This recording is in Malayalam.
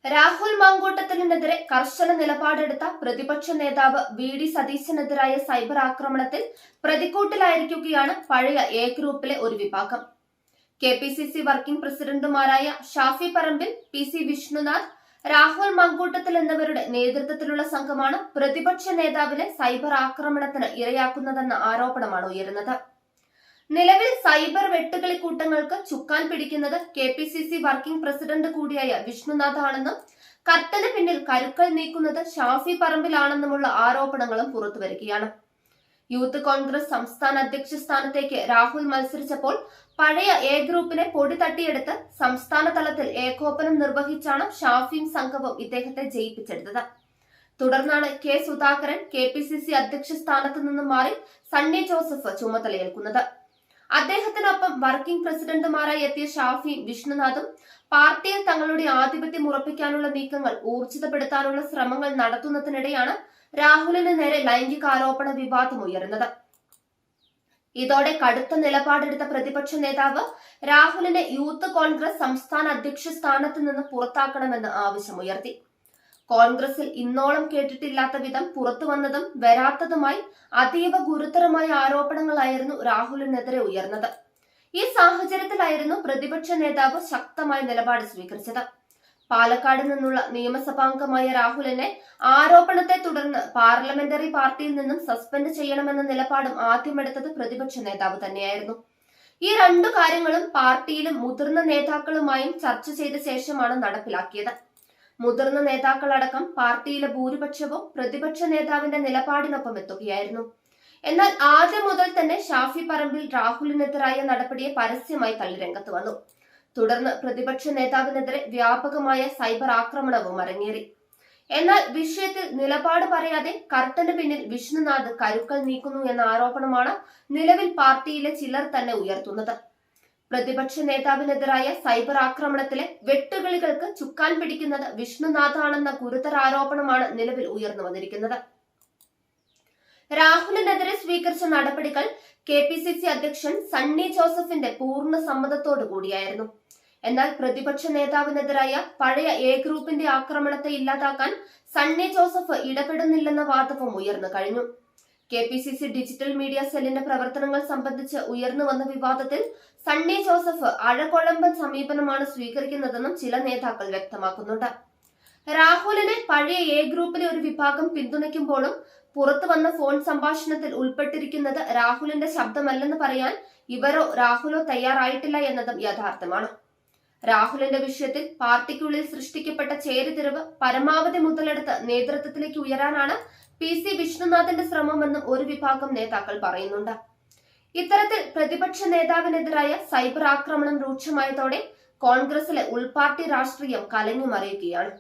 രാഹുൽ മാങ്കൂട്ടത്തിനെതിരെ കർശന നിലപാടെടുത്ത പ്രതിപക്ഷ നേതാവ് വി.ഡി. സതീശനെതിരായ സൈബർ ആക്രമണത്തിൽ പ്രതിക്കൂട്ടിലായിരിക്കുകയാണ് പഴയ എ ഗ്രൂപ്പിലെ ഒരു വിഭാഗം. കെ.പി.സി.സി വർക്കിംഗ് പ്രസിഡന്റുമാരായ ഷാഫി പറമ്പിൽ, പി.സി. വിഷ്ണുനാഥ്, രാഹുൽ മാങ്കൂട്ടത്തിൽ എന്നിവരുടെ നേതൃത്വത്തിലുള്ള സംഘമാണ് പ്രതിപക്ഷ നേതാവിനെ സൈബർ ആക്രമണത്തിന് ഇരയാക്കുന്നതെന്ന ആരോപണമാണ് ഉയരുന്നത്. നിലവിൽ സൈബർ വെട്ടുകളി കൂട്ടങ്ങൾക്ക് ചുക്കാൻ പിടിക്കുന്നത് കെ.പി.സി.സി വർക്കിംഗ് പ്രസിഡന്റ് കൂടിയായ വിഷ്ണുനാഥ് ആണെന്നും കർട്ടന് പിന്നിൽ കരുക്കൾ നീക്കുന്നത് ഷാഫി പറമ്പിലാണെന്നുമുള്ള ആരോപണങ്ങളും പുറത്തുവരികയാണ്. യൂത്ത് കോൺഗ്രസ് സംസ്ഥാന അധ്യക്ഷ സ്ഥാനത്തേക്ക് രാഹുൽ മത്സരിച്ചപ്പോൾ പഴയ എ ഗ്രൂപ്പിനെ പൊടി തട്ടിയെടുത്ത് സംസ്ഥാന തലത്തിൽ ഏകോപനം നിർവഹിച്ചാണ് ഷാഫിയും സംഘവും ഇദ്ദേഹത്തെ ജയിപ്പിച്ചെടുത്തത്. തുടർന്നാണ് കെ സുധാകരൻ കെ.പി.സി.സി അധ്യക്ഷ സ്ഥാനത്ത് നിന്നും മാറി സണ്ണി ജോസഫ് ചുമതലയേൽക്കുന്നത്. അദ്ദേഹത്തിനൊപ്പം വർക്കിംഗ് പ്രസിഡന്റുമാരായി എത്തിയ ഷാഫിയും വിഷ്ണുനാഥും പാർട്ടിയിൽ തങ്ങളുടെ ആധിപത്യം ഉറപ്പിക്കാനുള്ള നീക്കങ്ങൾ ഊർജിതപ്പെടുത്താനുള്ള ശ്രമങ്ങൾ നടത്തുന്നതിനിടെയാണ് രാഹുലിന് നേരെ ലൈംഗികാരോപണ വിവാദം ഉയർന്നത്. ഇതോടെ കടുത്ത നിലപാടെടുത്ത പ്രതിപക്ഷ നേതാവ് രാഹുലിനെ യൂത്ത് കോൺഗ്രസ് സംസ്ഥാന അധ്യക്ഷ സ്ഥാനത്ത് നിന്ന് പുറത്താക്കണമെന്ന് ആവശ്യമുയർത്തി. കോൺഗ്രസിൽ ഇന്നോളം കേട്ടിട്ടില്ലാത്ത വിധം പുറത്തു വന്നതും വരാത്തതുമായി അതീവ ഗുരുതരമായ ആരോപണങ്ങളായിരുന്നു രാഹുലിനെതിരെ ഉയർന്നത്. ഈ സാഹചര്യത്തിലായിരുന്നു പ്രതിപക്ഷ നേതാവ് ശക്തമായ നിലപാട് സ്വീകരിച്ചത്. പാലക്കാട് നിന്നുള്ള നിയമസഭാംഗമായ രാഹുലിനെ ആരോപണത്തെ തുടർന്ന് പാർലമെന്ററി പാർട്ടിയിൽ നിന്നും സസ്പെൻഡ് ചെയ്യണമെന്ന നിലപാടും ആദ്യമെടുത്തത് പ്രതിപക്ഷ നേതാവ് തന്നെയായിരുന്നു. ഈ രണ്ടു കാര്യങ്ങളും പാർട്ടിയിലും മുതിർന്ന നേതാക്കളുമായും ചർച്ച ചെയ്ത ശേഷമാണ് നടപ്പിലാക്കിയത്. മുതിർന്ന നേതാക്കളടക്കം പാർട്ടിയിലെ ഭൂരിപക്ഷവും പ്രതിപക്ഷ നേതാവിന്റെ നിലപാടിനൊപ്പം എത്തുകയായിരുന്നു. എന്നാൽ ആദ്യം മുതൽ തന്നെ ഷാഫി പറമ്പിൽ രാഹുലിനെതിരായ നടപടിയെ പരസ്യമായി തള്ളി രംഗത്ത് വന്നു. തുടർന്ന് പ്രതിപക്ഷ നേതാവിനെതിരെ വ്യാപകമായ സൈബർ ആക്രമണവും അരങ്ങേറി. എന്നാൽ വിഷയത്തിൽ നിലപാട് പറയാതെ കർട്ടന് പിന്നിൽ വിഷ്ണുനാഥ് കരുക്കൾ നീക്കുന്നു എന്ന ആരോപണമാണ് നിലവിൽ പാർട്ടിയിലെ ചിലർ തന്നെ ഉയർത്തുന്നത്. പ്രതിപക്ഷ നേതാവിനെതിരായ സൈബർ ആക്രമണത്തിലെ വെട്ടുകിളികൾക്ക് ചുക്കാൻ പിടിക്കുന്നത് വിഷ്ണുനാഥാണെന്ന ഗുരുതര ആരോപണമാണ് നിലവിൽ ഉയർന്നു വന്നിരിക്കുന്നത്. രാഹുലിനെതിരെ സ്വീകരിച്ച നടപടികൾ കെ.പി.സി.സി അധ്യക്ഷൻ സണ്ണി ജോസഫിന്റെ പൂർണ്ണ സമ്മതത്തോടു കൂടിയായിരുന്നു. എന്നാൽ പ്രതിപക്ഷ നേതാവിനെതിരായ പഴയ എ ഗ്രൂപ്പിന്റെ ആക്രമണത്തെ ഇല്ലാതാക്കാൻ സണ്ണി ജോസഫ് ഇടപെടുന്നില്ലെന്ന വാദവും ഉയർന്നു കഴിഞ്ഞു. കെ.പി.സി.സി ഡിജിറ്റൽ മീഡിയ സെല്ലിന്റെ പ്രവർത്തനങ്ങൾ സംബന്ധിച്ച് ഉയർന്നു വന്ന വിവാദത്തിൽ സണ്ണി ജോസഫ് അഴകൊഴമ്പൻ സമീപനമാണ് സ്വീകരിക്കുന്നതെന്നും ചില നേതാക്കൾ വ്യക്തമാക്കുന്നുണ്ട്. രാഹുലിനെ പഴയ എ ഗ്രൂപ്പിലെ ഒരു വിഭാഗം പിന്തുണയ്ക്കുമ്പോഴും പുറത്തു വന്ന ഫോൺ സംഭാഷണത്തിൽ ഉൾപ്പെട്ടിരിക്കുന്നത് രാഹുലിന്റെ ശബ്ദമല്ലെന്ന് പറയാൻ ഇവരോ രാഹുലോ തയ്യാറായിട്ടില്ല എന്നതും യാഥാർത്ഥ്യമാണ്. രാഹുലിന്റെ വിഷയത്തിൽ പാർട്ടിക്കുള്ളിൽ സൃഷ്ടിക്കപ്പെട്ട ചേരിതിരിവ് പരമാവധി മുതലെടുത്ത് നേതൃത്വത്തിലേക്ക് ഉയരാനാണ് പി.സി. വിഷ്ണുനാഥിന്റെ ശ്രമമെന്നും ഒരു വിഭാഗം നേതാക്കൾ പറയുന്നുണ്ട്. ഇത്തരത്തിൽ പ്രതിപക്ഷ നേതാവിനെതിരായ സൈബർ ആക്രമണം രൂക്ഷമായതോടെ കോൺഗ്രസിലെ ഉൾപാർട്ടി രാഷ്ട്രീയം കലങ്ങി മറിയുകയാണ്.